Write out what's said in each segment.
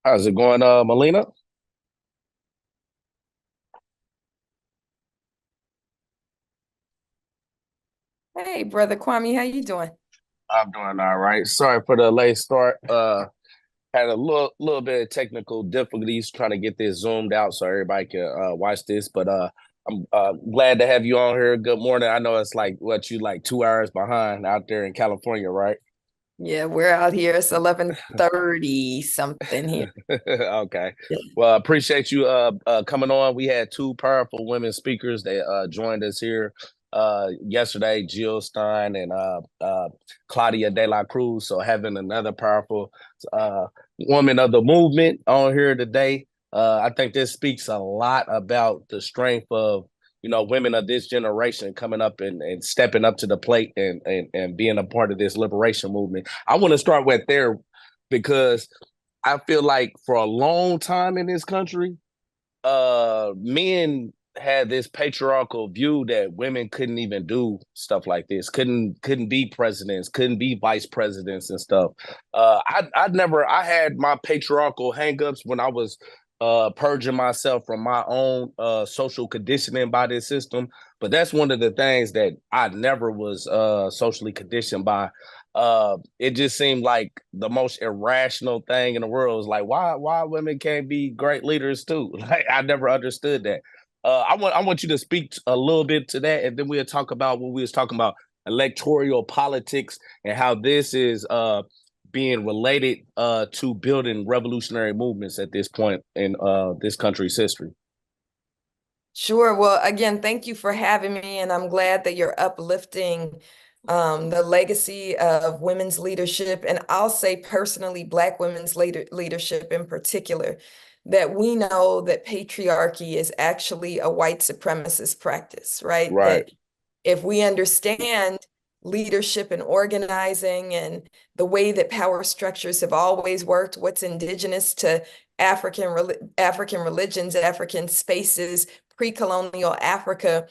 How's it going, Melina? Hey, brother Kwame, how you doing? I'm doing all right. Sorry for the late start. Had a little bit of technical difficulties trying to get this zoomed out so everybody can watch this. But I'm glad to have you on here. Good morning. I know it's like what you like 2 hours behind out there in California, right? Yeah, we're out here. It's 11:30 something here. Okay. Yeah. Well, appreciate you coming on. We had two powerful women speakers that joined us here yesterday, Jill Stein and Claudia De La Cruz. So having another powerful uh woman of the movement on here today. I think this speaks a lot about the strength of women of this generation coming up and stepping up to the plate and being a part of this liberation movement. I want to start with there because I feel like for a long time in this country, men had this patriarchal view that women couldn't even do stuff like this, couldn't be presidents, couldn't be vice presidents and stuff. I had my patriarchal hangups when I was purging myself from my own social conditioning by this system. But that's one of the things that I never was socially conditioned by. It just seemed like the most irrational thing in the world. Is like why women can't be great leaders too. Like I never understood that. I want you to speak a little bit to that, and then we'll talk about what we was talking about electoral politics and how this is being related to building revolutionary movements at this point in this country's history. Sure. Well, again, thank you for having me, and I'm glad that you're uplifting the legacy of women's leadership, and I'll say personally, Black women's leadership in particular, that we know that patriarchy is actually a white supremacist practice, right? Right. That if we understand leadership and organizing and the way that power structures have always worked, what's indigenous to African religions, African spaces, pre-colonial Africa,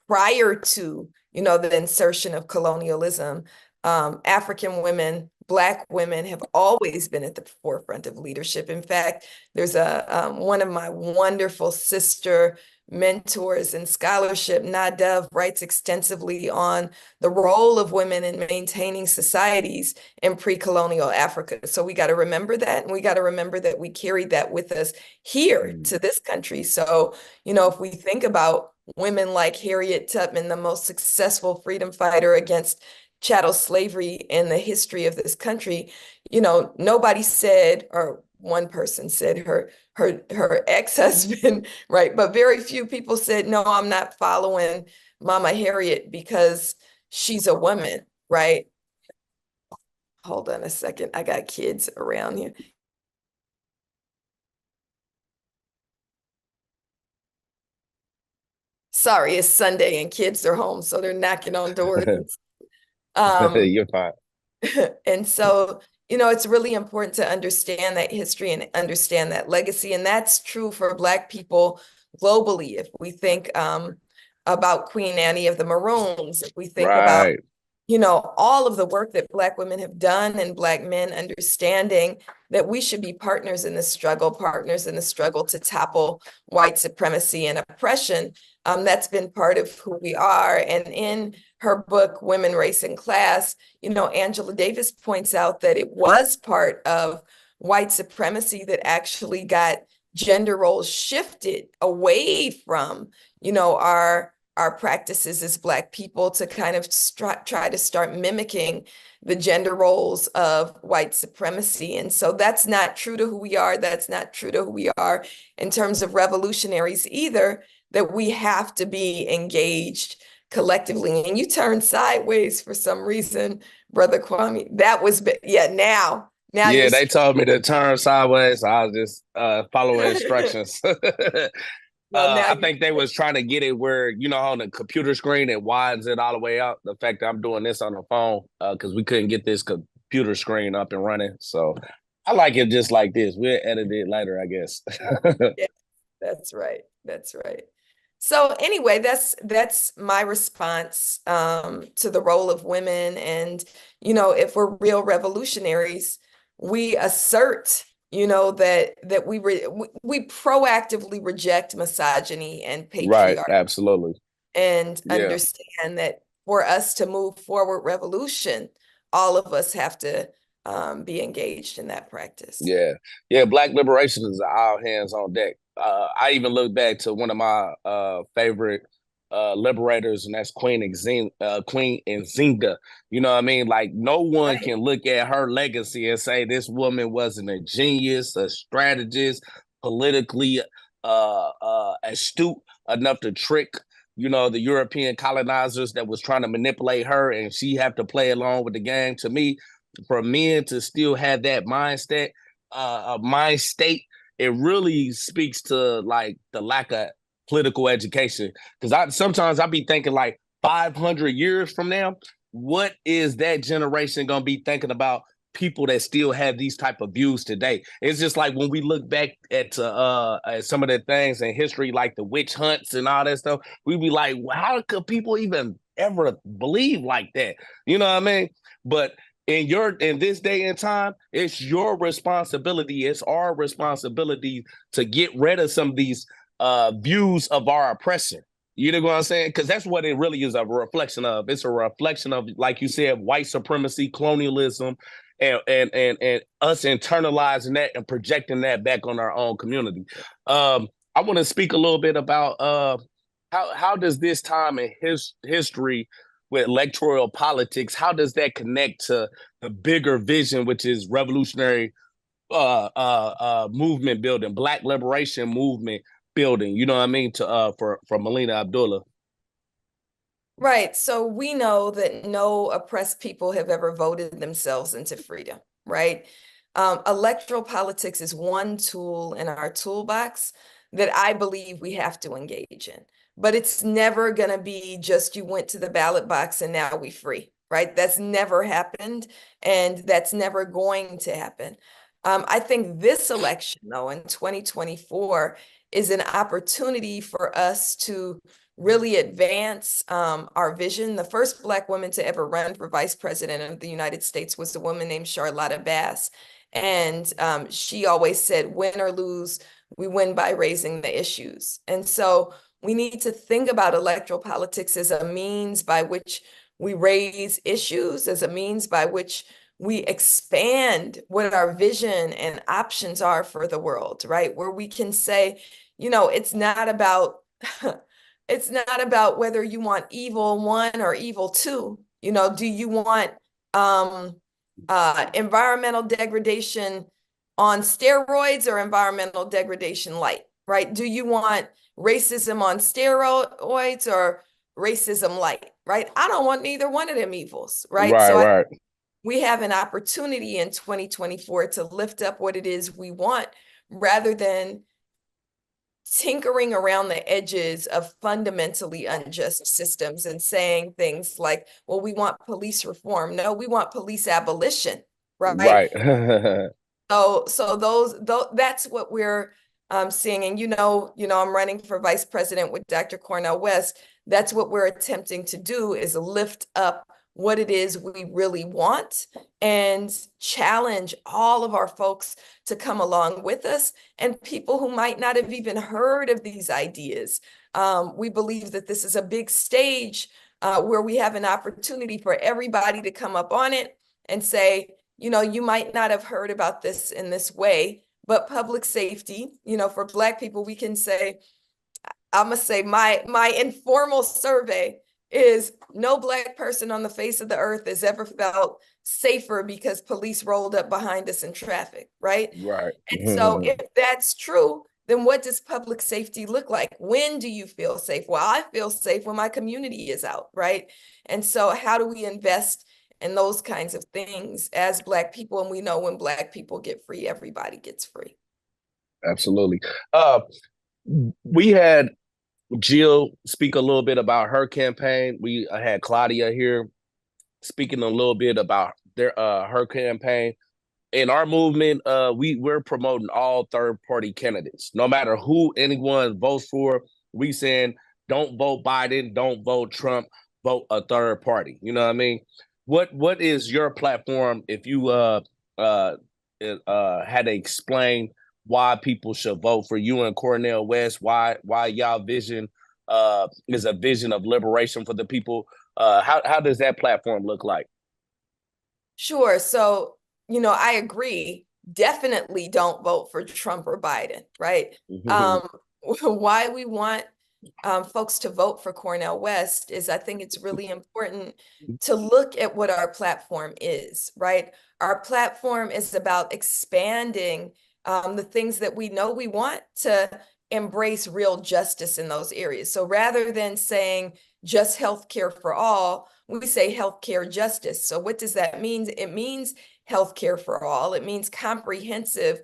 prior to, the insertion of colonialism, African women, Black women have always been at the forefront of leadership. In fact, there's one of my wonderful sister mentors in scholarship, Nadav, writes extensively on the role of women in maintaining societies in pre-colonial Africa. So we got to remember that, and we got to remember that we carried that with us here Mm. to this country. So, if we think about women like Harriet Tubman, the most successful freedom fighter against chattel slavery in the history of this country, nobody said, or one person said her ex-husband, right? But very few people said, no, I'm not following Mama Harriet because she's a woman, right? Hold on a second. I got kids around here. Sorry, it's Sunday and kids are home, so they're knocking on doors. Um, You're fine. And so, it's really important to understand that history and understand that legacy. And that's true for Black people globally. If we think about Queen Annie of the Maroons, if we think about, Right. all of the work that Black women have done and Black men understanding that we should be partners in the struggle to topple white supremacy and oppression. That's been part of who we are. And in her book, Women, Race, and Class, Angela Davis points out that it was part of white supremacy that actually got gender roles shifted away from, our practices as Black people to kind of try to start mimicking the gender roles of white supremacy. And so that's not true to who we are. That's not true to who we are in terms of revolutionaries either, that we have to be engaged collectively. And you turned sideways for some reason, Brother Kwame. That was, yeah, now you're Yeah, they told me to turn sideways. So I was just following instructions. well, now I you think they was trying to get it where on the computer screen it widens it all the way out. The fact that I'm doing this on the phone because we couldn't get this computer screen up and running. So I like it just like this. We'll edit it later, I guess. yeah, that's right. That's right. So anyway, that's my response to the role of women. And if we're real revolutionaries, we assert that we proactively reject misogyny and Right. patriarchy Absolutely. and Yeah. understand that for us to move forward revolution, all of us have to be engaged in that practice. Yeah. Yeah. Black liberation is all hands on deck. I even look back to one of my favorite liberators, and that's Queen Nzinga. You know what I mean? Like, no one Right. can look at her legacy and say this woman wasn't a genius, a strategist, politically astute enough to trick, the European colonizers that was trying to manipulate her, and she have to play along with the game. To me, for men to still have that mind state, it really speaks to like the lack of political education. Because I be thinking like 500 years from now, what is that generation gonna be thinking about? People that still have these type of views today. It's just like when we look back at some of the things in history, like the witch hunts and all that stuff, we be like, well, how could people even ever believe like that? You know what I mean? But in this day and time, it's your responsibility, it's our responsibility to get rid of some of these views of our oppression. You know what I'm saying? Because that's what it really is a reflection of. It's a reflection of, like you said, white supremacy, colonialism, and us internalizing that and projecting that back on our own community. I want to speak a little bit about how does this time in history with electoral politics, how does that connect to the bigger vision, which is revolutionary movement building, Black liberation movement building? You know what I mean? For Melina Abdullah. Right. So we know that no oppressed people have ever voted themselves into freedom, right? Electoral politics is one tool in our toolbox that I believe we have to engage in. But it's never going to be just you went to the ballot box and now we free, right? That's never happened, and that's never going to happen. I think this election, though, in 2024, is an opportunity for us to really advance our vision. The first Black woman to ever run for vice president of the United States was a woman named Charlotta Bass. And she always said, win or lose, we win by raising the issues. And so we need to think about electoral politics as a means by which we raise issues, as a means by which we expand what our vision and options are for the world, right? Where we can say, it's not about it's not about whether you want evil one or evil two. Do you want environmental degradation on steroids or environmental degradation light, right? Do you want racism on steroids or racism light, right? I don't want neither one of them evils, right? Right, So right. we have an opportunity in 2024 to lift up what it is we want rather than tinkering around the edges of fundamentally unjust systems and saying things like, well, we want police reform. No, we want police abolition, right? Right. So that's what we're seeing. And I'm running for vice president with Dr. Cornel West. That's what we're attempting to do, is lift up what it is we really want and challenge all of our folks to come along with us, and people who might not have even heard of these ideas. We believe that this is a big stage where we have an opportunity for everybody to come up on it and say, you might not have heard about this in this way, but public safety, for Black people, we can say, I'm gonna say my informal survey is no Black person on the face of the earth has ever felt safer because police rolled up behind us in traffic, right? Right. And so if that's true, then what does public safety look like? When do you feel safe? Well, I feel safe when my community is out, right? And so how do we invest in those kinds of things as Black people? And we know when Black people get free, everybody gets free. Absolutely. We had Jill speak a little bit about her campaign. We had Claudia here speaking a little bit about her campaign. In our movement, we're promoting all third party candidates. No matter who anyone votes for, we saying don't vote Biden, don't vote Trump, vote a third party. You know what I mean? What is your platform if you had to explain why people should vote for you and Cornel West, why y'all vision is a vision of liberation for the people. How does that platform look like? Sure. So, I agree. Definitely don't vote for Trump or Biden, right? Um, why we want folks to vote for Cornel West is I think it's really important to look at what our platform is, right? Our platform is about expanding the things that we know we want to embrace real justice in those areas. So rather than saying just healthcare for all, we say healthcare justice. So what does that mean? It means healthcare for all. It means comprehensive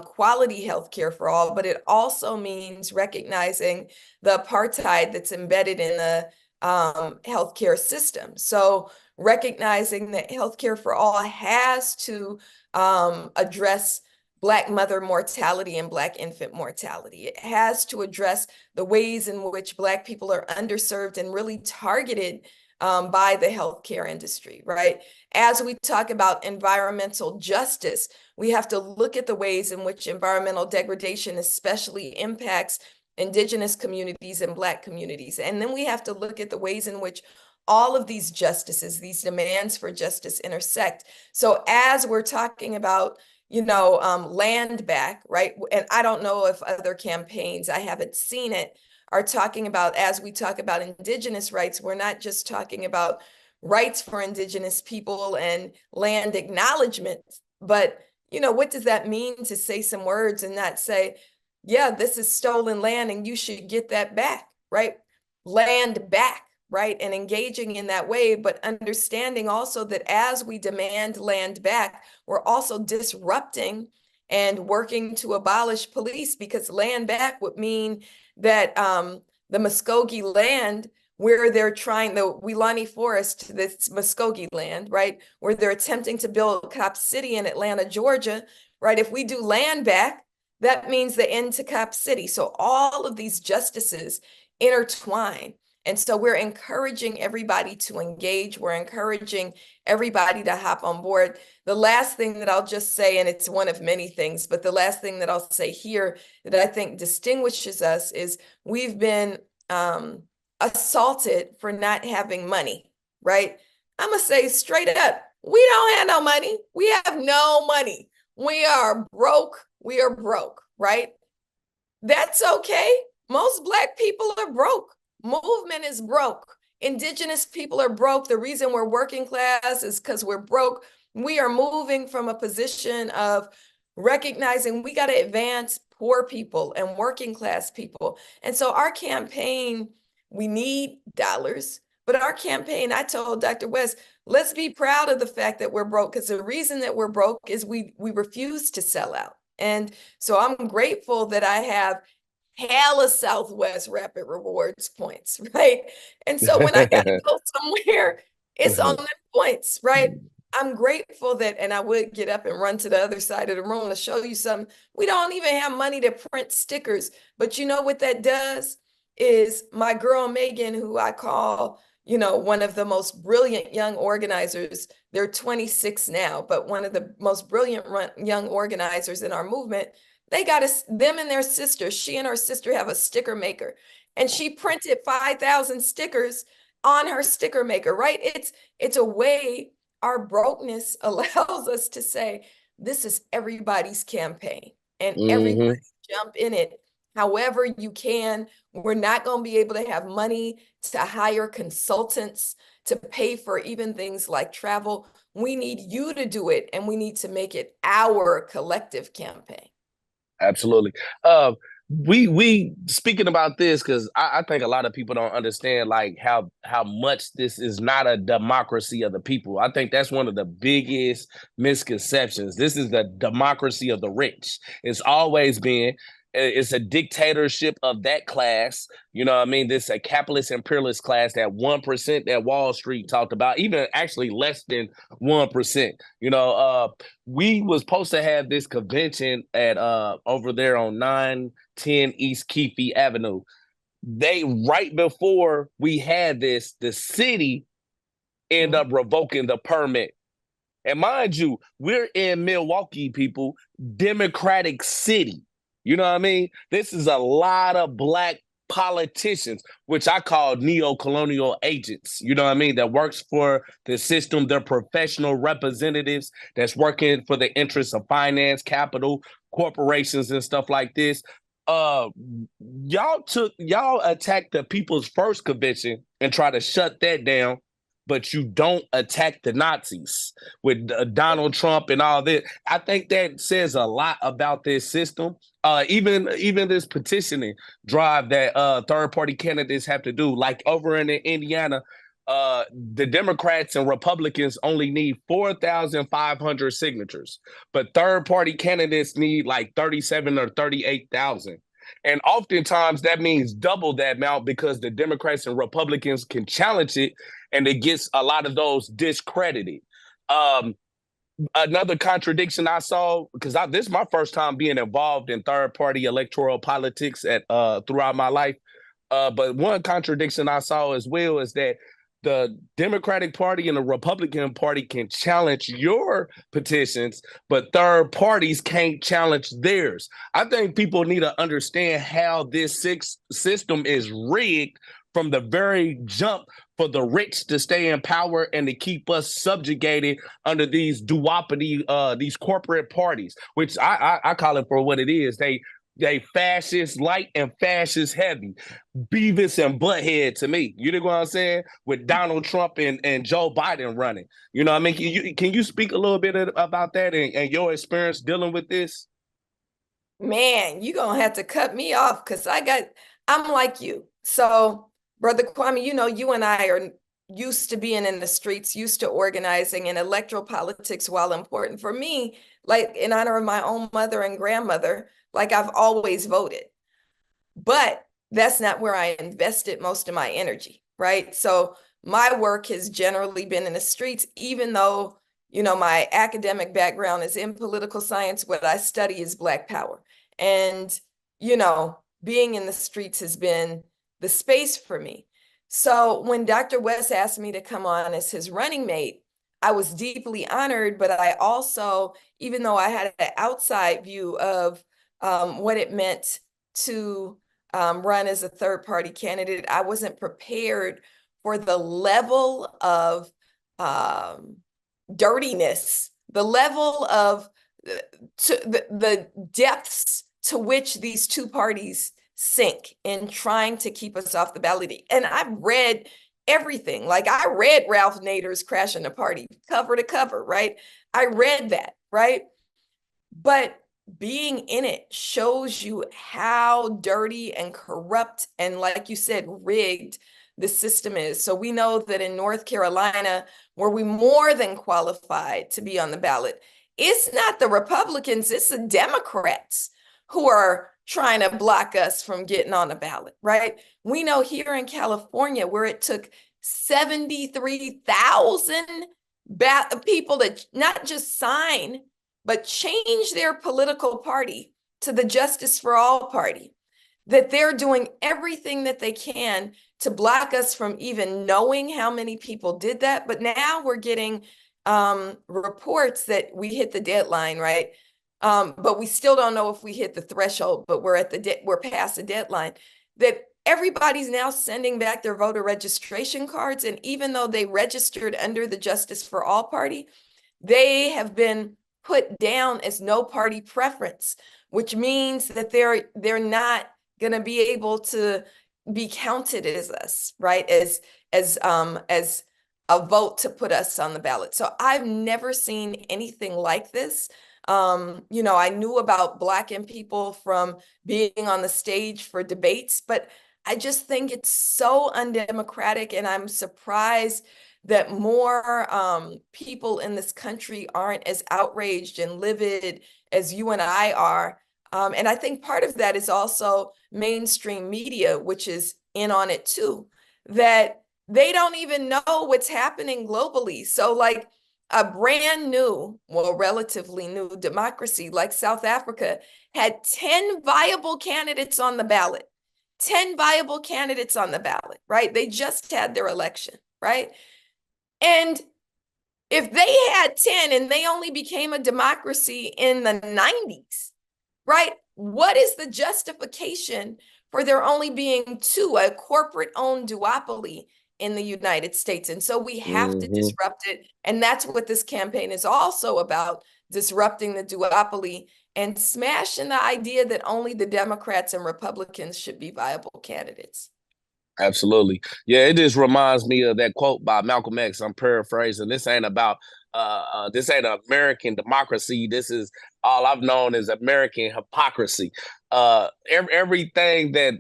quality healthcare for all, but it also means recognizing the apartheid that's embedded in the healthcare system. So recognizing that healthcare for all has to address Black mother mortality and Black infant mortality. It has to address the ways in which Black people are underserved and really targeted by the healthcare industry, right? As we talk about environmental justice, we have to look at the ways in which environmental degradation especially impacts Indigenous communities and Black communities. And then we have to look at the ways in which all of these justices, these demands for justice intersect. So as we're talking about land back, right? And I don't know if other campaigns, I haven't seen it, are talking about, as we talk about Indigenous rights, we're not just talking about rights for Indigenous people and land acknowledgement, but what does that mean to say some words and not say, yeah, this is stolen land and you should get that back, right? Land back, right? And engaging in that way, but understanding also that as we demand land back, we're also disrupting and working to abolish police, because land back would mean that the Muskogee land where they're trying, the Weelaunee Forest, this Muskogee land, right, where they're attempting to build Cop City in Atlanta, Georgia, right? If we do land back, that means the end to Cop City. So all of these justices intertwine. And so we're encouraging everybody to engage. We're encouraging everybody to hop on board. The last thing that I'll just say, and it's one of many things, but the last thing that I'll say here that I think distinguishes us is we've been assaulted for not having money, right? I'm going to say straight up, we don't have no money. We have no money. We are broke. We are broke, right? That's okay. Most Black people are broke. Movement is broke. Indigenous people are broke. The reason we're working class is because we're broke. We are moving from a position of recognizing we got to advance poor people and working class people. And so our campaign, we need dollars, but our campaign, I told Dr. West, let's be proud of the fact that we're broke, because the reason that we're broke is we refuse to sell out. And so I'm grateful that I have hella Southwest Rapid Rewards points, right? And so when I got to go somewhere, it's on the points, right? I'm grateful that, and I would get up and run to the other side of the room to show you something. We don't even have money to print stickers, but you know what that does is my girl Megan, who I call, one of the most brilliant young organizers. They're 26 now, but one of the most brilliant young organizers in our movement. They got them and their sister. She and her sister have a sticker maker, and she printed 5,000 stickers on her sticker maker, right? It's a way our brokenness allows us to say, this is everybody's campaign, and everybody jump in it however you can. We're not going to be able to have money to hire consultants to pay for even things like travel. We need you to do it, and we need to make it our collective campaign. Absolutely. We speaking about this because I think a lot of people don't understand like how much this is not a democracy of the people. I think that's one of the biggest misconceptions. This is the democracy of the rich. It's always been. It's a dictatorship of that class. You know what I mean? This a capitalist imperialist class, that 1% that Wall Street talked about, even actually less than 1%. We was supposed to have this convention at over there on 910 East Keefe Avenue. They, right before we had this, the city ended up revoking the permit And mind you, we're in Milwaukee, people, Democratic city. You know what I mean? This is a lot of black politicians, which I call neo-colonial agents. You know what I mean? That works for the system. They're professional representatives that's working for the interests of finance, capital, corporations, and stuff like this. Uh, y'all attacked the People's First Convention and try to shut that down, but you don't attack the Nazis with Donald Trump and all this. I think that says a lot about this system. Even this petitioning drive that third party candidates have to do, like over in Indiana, the Democrats and Republicans only need 4,500 signatures, but third party candidates need like 37 or 38,000. And oftentimes that means double that amount because the Democrats and Republicans can challenge it, and it gets a lot of those discredited. Um, Another contradiction I saw, because this is my first time being involved in third party electoral politics at throughout my life. But one contradiction I saw as well is that the Democratic Party and the Republican Party can challenge your petitions, but third parties can't challenge theirs. I think people need to understand how this system is rigged from the very jump for the rich to stay in power and to keep us subjugated under these duopoly, these corporate parties, which I call it for what it is. They fascist light and fascist heavy, Beavis and Butthead to me. You know what I'm saying? With Donald Trump and Joe Biden running. You know what I mean? Can you speak a little bit about that and your experience dealing with this? Man, you're gonna have to cut me off because I'm like you. So, Brother Kwame, you and I are used to being in the streets, used to organizing, and electoral politics, while important for me, like in honor of my own mother and grandmother, like I've always voted. But that's not where I invested most of my energy, right? So my work has generally been in the streets, even though, my academic background is in political science. What I study is Black power. And, being in the streets has been the space for me. So when Dr. West asked me to come on as his running mate, I was deeply honored, but I also, even though I had an outside view of what it meant to run as a third party candidate, I wasn't prepared for the level of dirtiness, the level of the depths to which these two parties sink in trying to keep us off the ballot. And I've read everything. Like I read Ralph Nader's Crashing the Party cover to cover, right? I read that, right? But being in it shows you how dirty and corrupt and, like you said, rigged the system is. So we know that in North Carolina, where we more than qualified to be on the ballot, it's not the Republicans, it's the Democrats who are trying to block us from getting on the ballot, right? We know here in California, where it took 73,000 people to not just sign, but change their political party to the Justice for All party, that they're doing everything that they can to block us from even knowing how many people did that. But now we're getting reports that we hit the deadline, right? But we still don't know if we hit the threshold, but we're past the deadline, that everybody's now sending back their voter registration cards. And even though they registered under the Justice for All party, they have been put down as no party preference, which means that they're not going to be able to be counted as us, right? As a vote to put us on the ballot. So I've never seen anything like this. I knew about Blackened people from being on the stage for debates, but I just think it's so undemocratic, and I'm surprised that more people in this country aren't as outraged and livid as you and I are. And I think part of that is also mainstream media, which is in on it too, that they don't even know what's happening globally. So like a brand new, well, relatively new democracy like South Africa had 10 viable candidates on the ballot. 10 viable candidates on the ballot, right? They just had their election, right? And If they had 10 and they only became a democracy in the 90s, right? What is the justification for there only being two, a corporate-owned duopoly in the United States? And so we have to Hmm. disrupt it. And that's what this campaign is also about, disrupting the duopoly and smashing the idea that only the Democrats and Republicans should be viable candidates. Absolutely. Yeah, it just reminds me of that quote by Malcolm X. I'm paraphrasing. This ain't about this ain't American democracy. This is all I've known is American hypocrisy. Everything that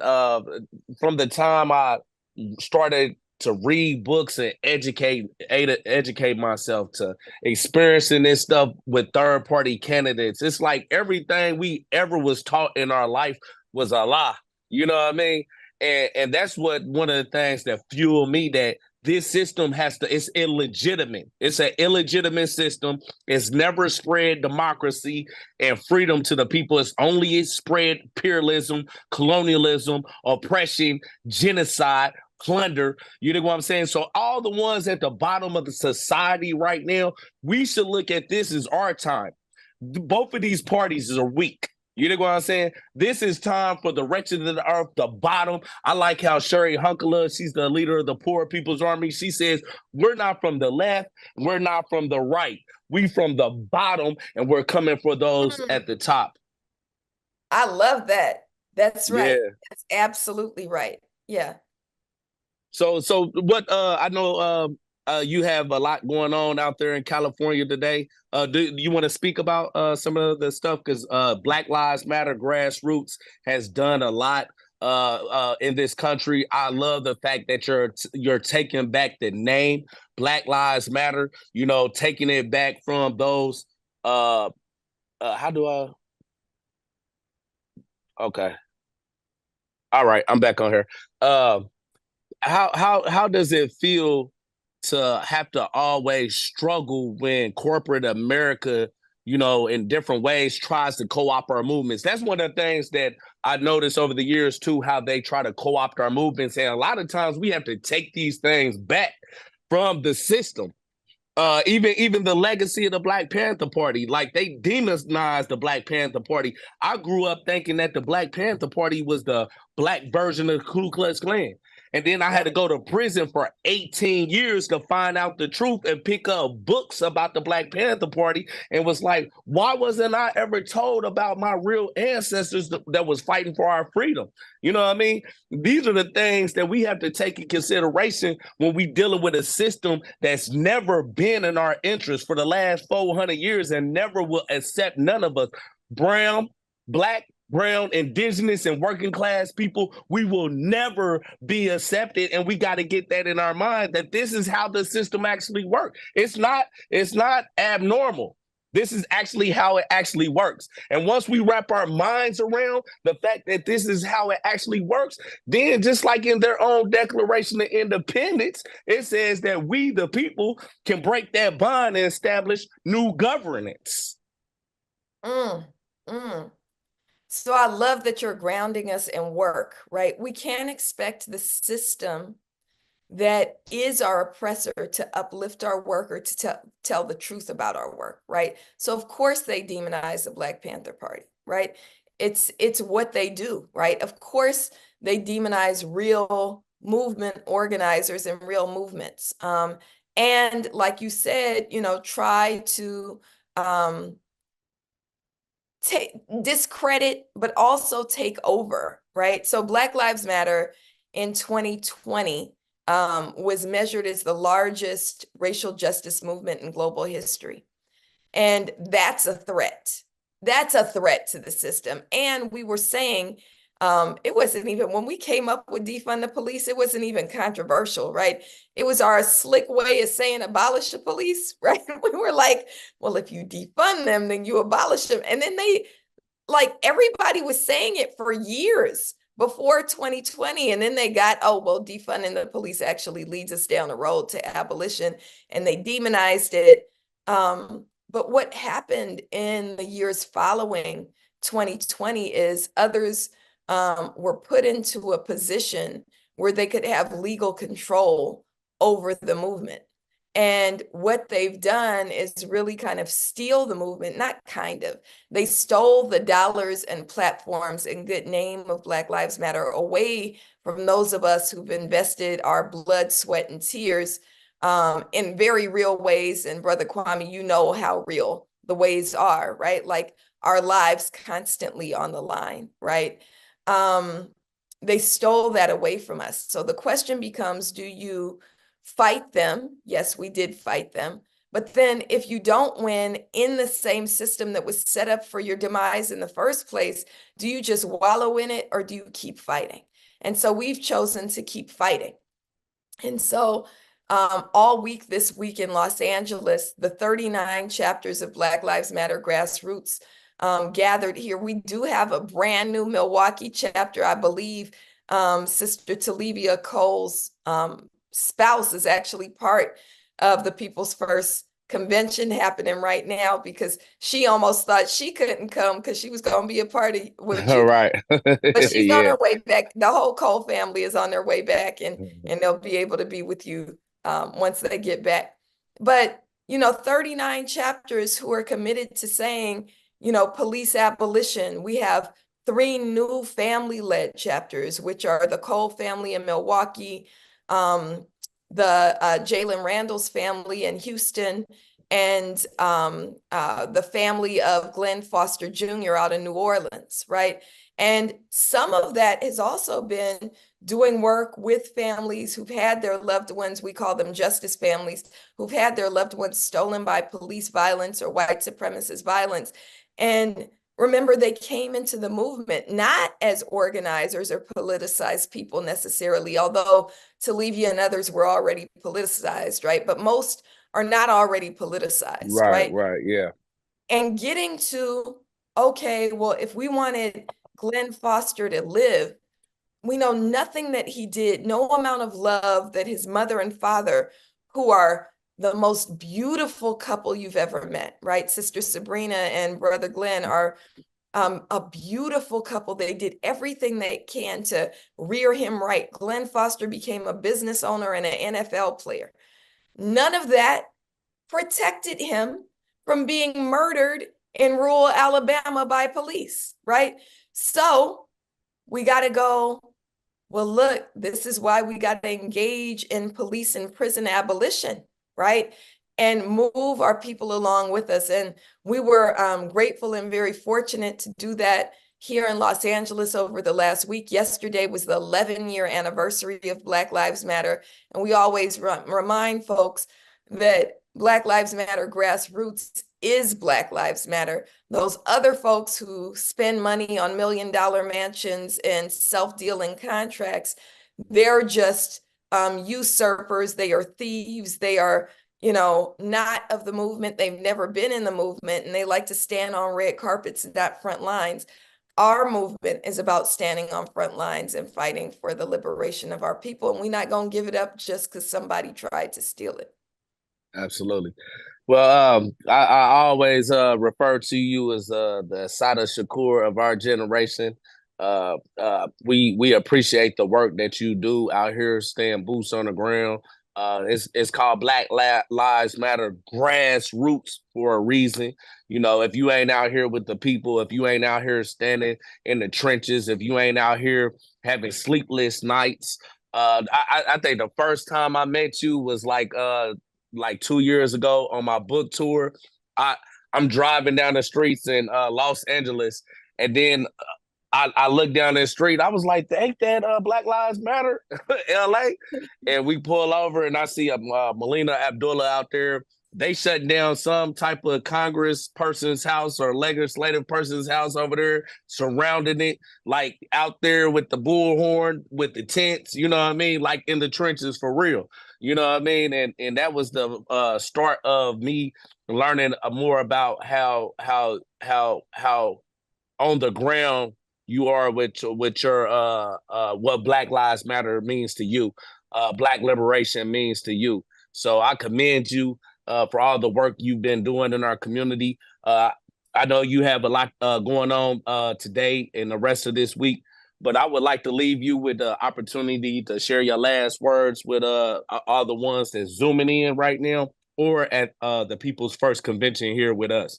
from the time I started to read books and educate myself to experiencing this stuff with third party candidates. It's like everything we ever was taught in our life was a lie. You know what I mean? And that's what one of the things that fuel me, that this system it's illegitimate. It's an illegitimate system. It's never spread democracy and freedom to the people. It's only spread imperialism, colonialism, oppression, genocide, plunder. You know what I'm saying? So all the ones at the bottom of the society right now, we should look at this as our time. Both of these parties are weak. You know what I'm saying? This is time for the wretched of the earth, the bottom. I like how Sherry Hunkela, she's the leader of the Poor People's Army. She says, we're not from the left, we're not from the right. We from the bottom, and we're coming for those at the top. I love that. That's right. Yeah. That's absolutely right. Yeah. So what I know you have a lot going on out there in California today. Do you want to speak about some of the stuff? Because Black Lives Matter grassroots has done a lot in this country. I love the fact that you're taking back the name Black Lives Matter. You know, taking it back from those. How do I? Okay, all right, I'm back on here. How does it feel to have to always struggle when corporate America, you know, in different ways tries to co-opt our movements? That's one of the things that I noticed over the years too, how they try to co-opt our movements. And a lot of times we have to take these things back from the system. Even the legacy of the Black Panther Party, like they demonized the Black Panther Party. I grew up thinking that the Black Panther Party was the black version of the Ku Klux Klan. And then I had to go to prison for 18 years to find out the truth and pick up books about the Black Panther Party, and was like, why wasn't I ever told about my real ancestors that was fighting for our freedom? You know what I mean? These are the things that we have to take in consideration when we dealing with a system that's never been in our interest for the last 400 years and never will accept none of us. Brown, black, brown, indigenous, and working class people, we will never be accepted. And we got to get that in our mind, that this is how the system actually works. It's not abnormal. This is actually how it actually works. And once we wrap our minds around the fact that this is how it actually works, then just like in their own Declaration of Independence, it says that we, the people, can break that bond and establish new governance. Mm, mm. So I love that you're grounding us in work, right? We can't expect the system that is our oppressor to uplift our work or to tell the truth about our work, right? So of course they demonize the Black Panther Party, right? It's what they do, right? Of course they demonize real movement organizers and real movements. And like you said, you know, try to discredit, but also take over, right? So Black Lives Matter in 2020 was measured as the largest racial justice movement in global history. And that's a threat. That's a threat to the system. And we were saying, it wasn't even, when we came up with defund the police, it wasn't even controversial, right? It was our slick way of saying abolish the police, right? We were like, well, if you defund them, then you abolish them. And then like everybody was saying it for years before 2020. And then they got, oh, well, defunding the police actually leads us down the road to abolition. And they demonized it. But what happened in the years following 2020 is others were put into a position where they could have legal control over the movement. And what they've done is really kind of steal the movement, not kind of. They stole the dollars and platforms and good name of Black Lives Matter away from those of us who've invested our blood, sweat, and tears in very real ways. And Brother Kwame, you know how real the ways are, right? Like our lives constantly on the line, right? They stole that away from us. So the question becomes, do you fight them? Yes, we did fight them. But then if you don't win in the same system that was set up for your demise in the first place, do you just wallow in it or do you keep fighting? And so we've chosen to keep fighting. And so all week this week in Los Angeles, the 39 chapters of Black Lives Matter Grassroots gathered here. We do have a brand new Milwaukee chapter, I believe. Sister Talivia Cole's spouse is actually part of the People's First Convention happening right now, because she almost thought she couldn't come because she was going to be a part of with All you. right. But she's on Yeah. her way back. The whole Cole family is on their way back, and they'll be able to be with you once they get back. But, 39 chapters who are committed to saying, police abolition. We have 3 new family-led chapters, which are the Cole family in Milwaukee, the Jalen Randall's family in Houston, and the family of Glenn Foster Jr. out in New Orleans, right? And some of that has also been doing work with families who've had their loved ones, we call them justice families, who've had their loved ones stolen by police violence or white supremacist violence. And remember, they came into the movement not as organizers or politicized people necessarily, although Talivia and others were already politicized, right? But most are not already politicized, Right, right? right, yeah. And getting to, okay, well, if we wanted Glenn Foster to live, we know nothing that he did, no amount of love that his mother and father, who are the most beautiful couple you've ever met, right? Sister Sabrina and Brother Glenn are a beautiful couple. They did everything they can to rear him right. Glenn Foster became a business owner and an NFL player. None of that protected him from being murdered in rural Alabama by police, right? So we got to go, well, look, this is why we got to engage in police and prison abolition, right? And move our people along with us. And we were grateful and very fortunate to do that here in Los Angeles over the last week. Yesterday was the 11-year anniversary of Black Lives Matter. And we always remind folks that Black Lives Matter grassroots is Black Lives Matter. Those other folks who spend money on $1 million mansions and self-dealing contracts, they're just usurpers. They are thieves. They are, not of the movement. They've never been in the movement, and they like to stand on red carpets and not front lines. Our movement is about standing on front lines and fighting for the liberation of our people. And we're not going to give it up just because somebody tried to steal it. Absolutely. Well, I always refer to you as the Sada Shakur of our generation. We appreciate the work that you do out here, staying boots on the ground. It's called Black Lives Matter Grassroots for a reason. If you ain't out here with the people, if you ain't out here standing in the trenches, if you ain't out here having sleepless nights, I think the first time I met you was like 2 years ago on my book tour. I'm driving down the streets in Los Angeles, and then I look down the street. I was like, "Ain't that Black Lives Matter, L.A.?" And we pull over, and I see a Melina Abdullah out there. They shut down some type of Congress person's house or legislative person's house over there, surrounding it, like out there with the bullhorn, with the tents. You know what I mean? Like in the trenches for real. You know what I mean? And that was the start of me learning more about how on the ground you are with your what Black Lives Matter means to you, Black liberation means to you. So I commend you for all the work you've been doing in our community. I know you have a lot going on today and the rest of this week. But I would like to leave you with the opportunity to share your last words with all the ones that's zooming in right now, or at the People's First Convention here with us.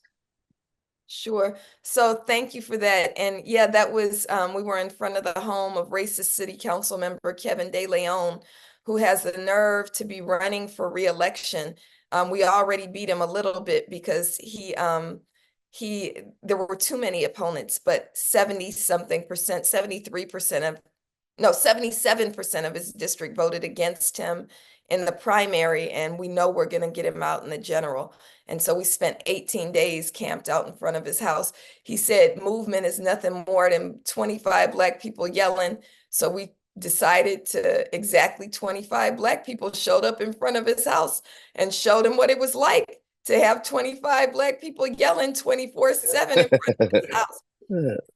Sure. So thank you for that. And yeah, that was, we were in front of the home of racist city council member Kevin De Leon, who has the nerve to be running for reelection. We already beat him a little bit because there were too many opponents, but 70 something percent, 73% of, no, 77% of his district voted against him in the primary, and we know we're going to get him out in the general. And so we spent 18 days camped out in front of his house. He said movement is nothing more than 25 Black people yelling. So we decided to exactly 25 Black people showed up in front of his house and showed him what it was like to have 25 Black people yelling 24/7 in front of his house.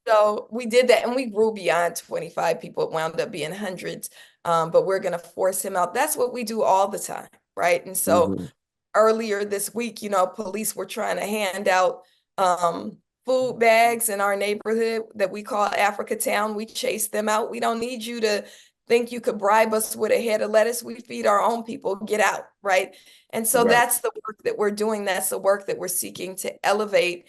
So we did that, and we grew beyond 25 people. It wound up being hundreds, but we're going to force him out. That's what we do all the time, right? And so earlier this week, police were trying to hand out food bags in our neighborhood that we call Africa Town. We chased them out. We don't need you to think you could bribe us with a head of lettuce. We feed our own people. Get out, right? And so that's the work that we're doing. That's the work that we're seeking to elevate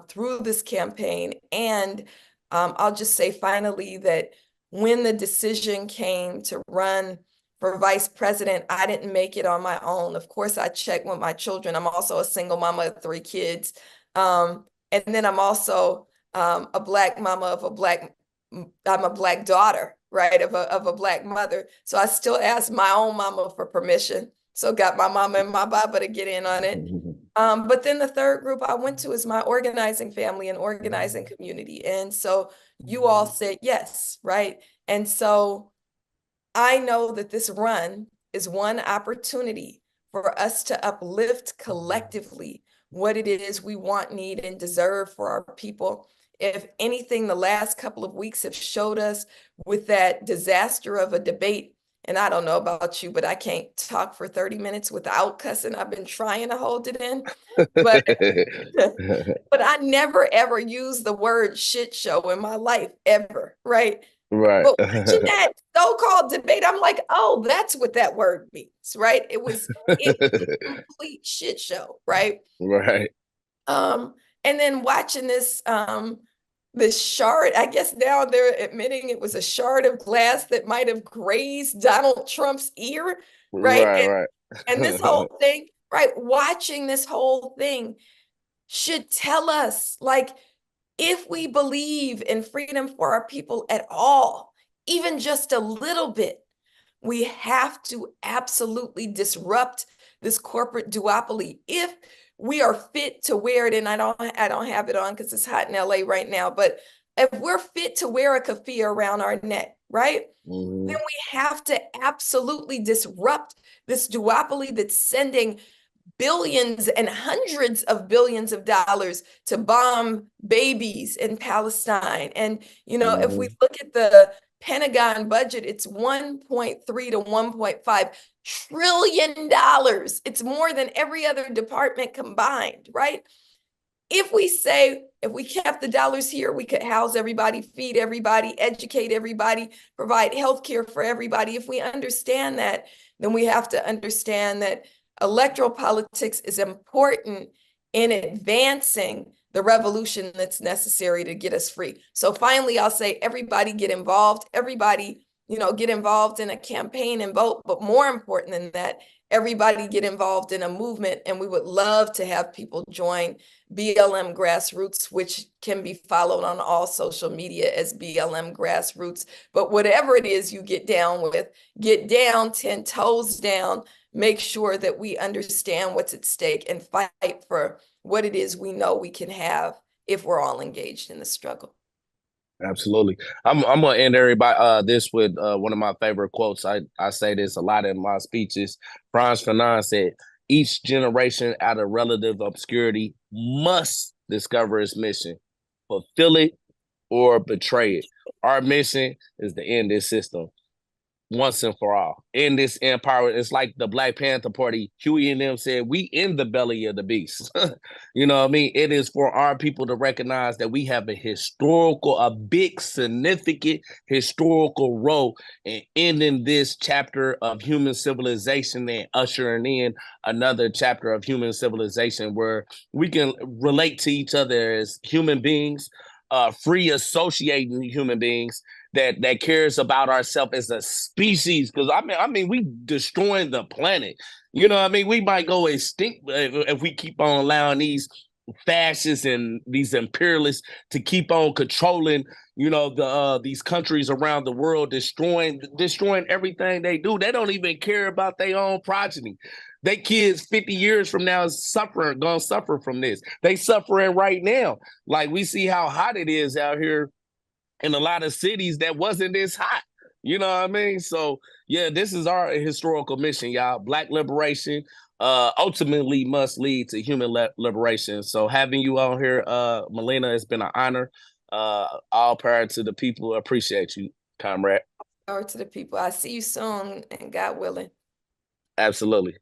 through this campaign. And I'll just say finally that when the decision came to run for vice president, I didn't make it on my own. Of course, I checked with my children. I'm also a single mama of 3 kids. And then I'm also a Black mama of I'm a Black daughter, right, of a Black mother. So I still asked my own mama for permission. So got my mama and my baba to get in on it. But then the third group I went to is my organizing family and organizing community. And so you all said yes, right? And so I know that this run is one opportunity for us to uplift collectively what it is we want, need, and deserve for our people. If anything, the last couple of weeks have showed us with that disaster of a debate. And I don't know about you, but I can't talk for 30 minutes without cussing. I've been trying to hold it in, but but I never ever used the word shit show in my life ever, right? Right. But watching that so-called debate, I'm like, oh, that's what that word means, right? It was a complete shit show, right? Right. And then watching this shard, I guess now they're admitting it was a shard of glass that might have grazed Donald Trump's ear, right? Right. And this whole thing, right? Watching this whole thing should tell us, like, if we believe in freedom for our people at all, even just a little bit, we have to absolutely disrupt this corporate duopoly. If we are fit to wear it, and I don't have it on because it's hot in LA right now, but if we're fit to wear a keffiyeh around our neck, right? Then we have to absolutely disrupt this duopoly that's sending billions and hundreds of billions of dollars to bomb babies in Palestine. And, if we look at the Pentagon budget, it's 1.3 to 1.5 trillion dollars. It's more than every other department combined, right? If we kept the dollars here, we could house everybody, feed everybody, educate everybody, provide health care for everybody. If we understand that, then we have to understand that electoral politics is important in advancing the revolution that's necessary to get us free. So finally, I'll say everybody get involved. Everybody, get involved in a campaign and vote. But more important than that, everybody get involved in a movement. And we would love to have people join BLM Grassroots, which can be followed on all social media as BLM Grassroots. But whatever it is you get down with, get down, 10 toes down, make sure that we understand what's at stake and fight for what it is we know we can have if we're all engaged in the struggle. Absolutely. I'm gonna end everybody this with one of my favorite quotes. I say this a lot in my speeches. Franz Fanon said, "Each generation out of relative obscurity must discover its mission, fulfill it, or betray it. Our mission is to end this system." once and for all in this empire. It's like the Black Panther Party. Huey and them said, we in the belly of the beast. You know what I mean? It is for our people to recognize that we have a big, significant historical role in ending this chapter of human civilization and ushering in another chapter of human civilization where we can relate to each other as human beings, free associating human beings, that cares about ourselves as a species. Because I mean, we destroying the planet. You know what I mean? We might go extinct if we keep on allowing these fascists and these imperialists to keep on controlling, you know, these countries around the world, destroying everything they do. They don't even care about their own progeny. They kids 50 years from now is gonna suffer from this. They suffering right now. Like, we see how hot it is out here in a lot of cities that wasn't this hot. You know what I mean? So yeah, this is our historical mission, y'all. Black liberation ultimately must lead to human liberation. So having you on here, Melina, it's been an honor. All power to the people. Appreciate you, comrade. Power to the people. I'll see you soon, and God willing. Absolutely.